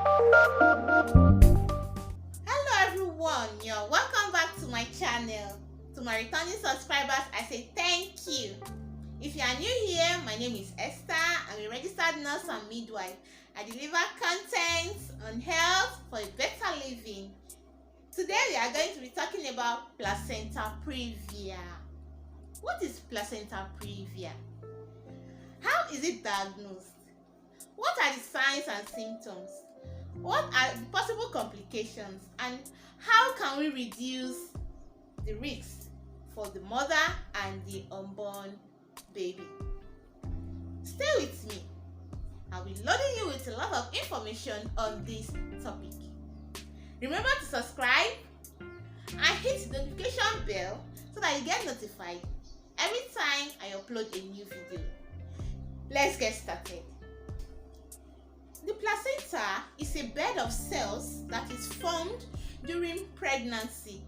Hello everyone, you're welcome back to my channel. To my returning subscribers, I say thank you. If you are new here, my name is Esther. I'm a registered nurse and midwife. I deliver content on health for a better living. Today we are going to be talking about Placenta Previa. What is Placenta Previa? How is it diagnosed? What are the signs and symptoms? What are the possible complications? And how can we reduce the risks for the mother and the unborn baby? Stay with me. I'll be loading you with a lot of information on this topic. Remember to subscribe and hit the notification bell so that you get notified every time I upload a new video. Let's get started. The placenta is a bed of cells that is formed during pregnancy.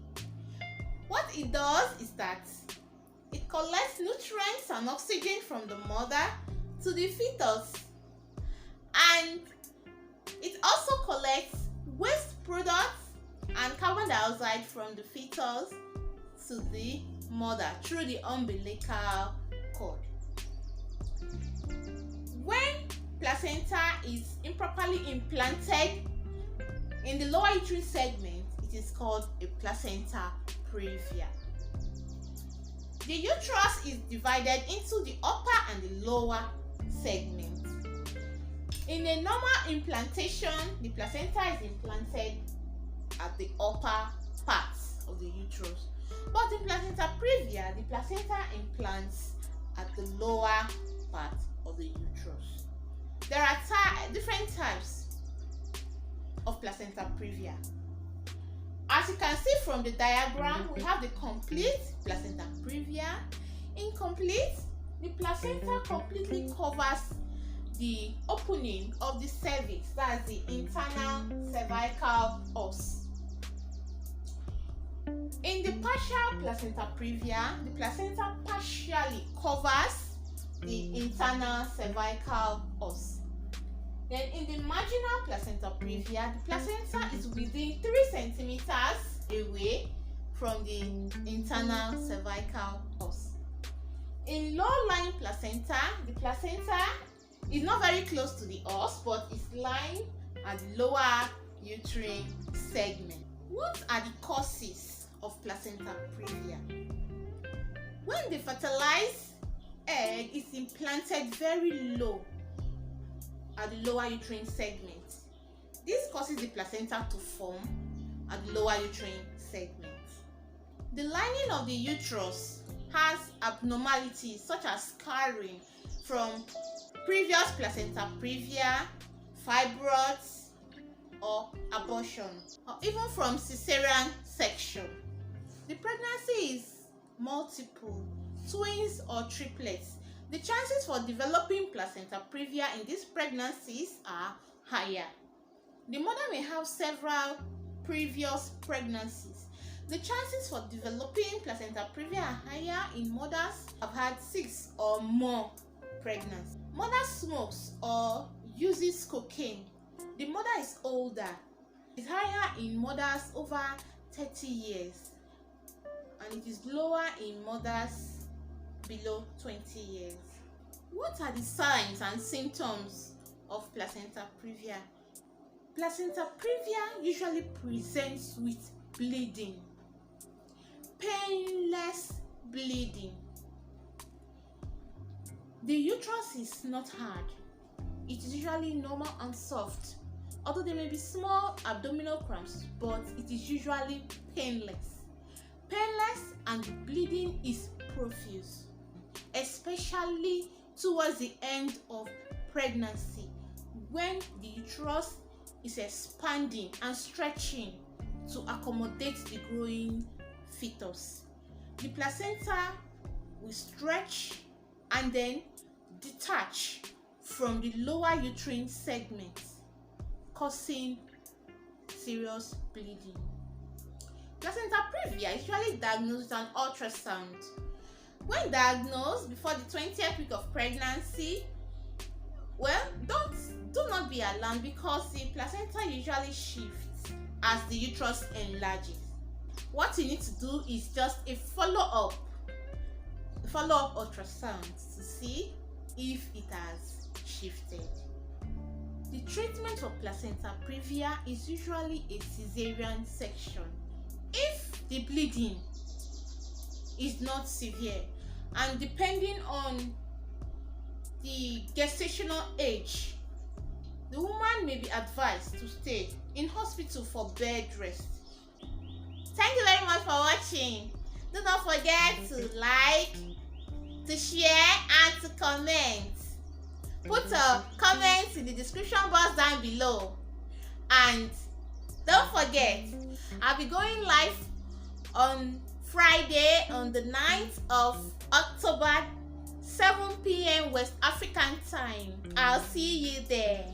What it does is that it collects nutrients and oxygen from the mother to the fetus, and it also collects waste products and carbon dioxide from the fetus to the mother through the umbilical cord. When placenta is improperly implanted in the lower uterine segment, it is called a placenta previa. The uterus is divided into the upper and the lower segment. In a normal implantation, the placenta is implanted at the upper part of the uterus. But in placenta previa, the placenta implants at the lower part of the uterus. There are different types of placenta previa. As you can see from the diagram, we have the complete placenta previa. Incomplete, the placenta completely covers the opening of the cervix, that's the internal cervical os. In the partial placenta previa, the placenta partially covers the internal cervical os. Then in the marginal placenta previa, the placenta is within 3 centimeters away from the internal cervical os. In low-lying placenta, the placenta is not very close to the os, but is lying at the lower uterine segment. What are the causes of placenta previa? When the fertilized egg is implanted very low at the lower uterine segment, this causes the placenta to form at the lower uterine segment. The lining of the uterus has abnormalities such as scarring from previous placenta previa, fibroids, or abortion, or even from cesarean section. The pregnancy is multiple, twins or triplets. The chances for developing placenta previa in these pregnancies are higher. The mother may have several previous pregnancies. The chances for developing placenta previa are higher in mothers who have had 6 or more pregnancies. Mother smokes or uses cocaine. The mother is older. It's higher in mothers over 30 years, and it is lower in mothers below 20 years. What are the signs and symptoms of placenta previa? Placenta previa usually presents with bleeding, painless bleeding. The uterus is not hard. It is usually normal and soft, although there may be small abdominal cramps, but it is usually painless. Painless, and the bleeding is profuse, especially towards the end of pregnancy, when the uterus is expanding and stretching to accommodate the growing fetus. The placenta will stretch and then detach from the lower uterine segment, causing serious bleeding. Placenta previa is usually diagnosed with an ultrasound. When diagnosed before the 20th week of pregnancy, well, don't do not be alarmed because the placenta usually shifts as the uterus enlarges. What you need to do is just a follow-up ultrasound to see if it has shifted. The treatment for placenta previa is usually a cesarean section if the bleeding is not severe, and depending on the gestational age, the woman may be advised to stay in hospital for bed rest. Thank you very much for watching. Do not forget to like, to share, and to comment. Put a comment in the description box down below. And don't forget, I'll be going live on Friday on the 9th of October, 7 p.m. West African time. I'll see you there.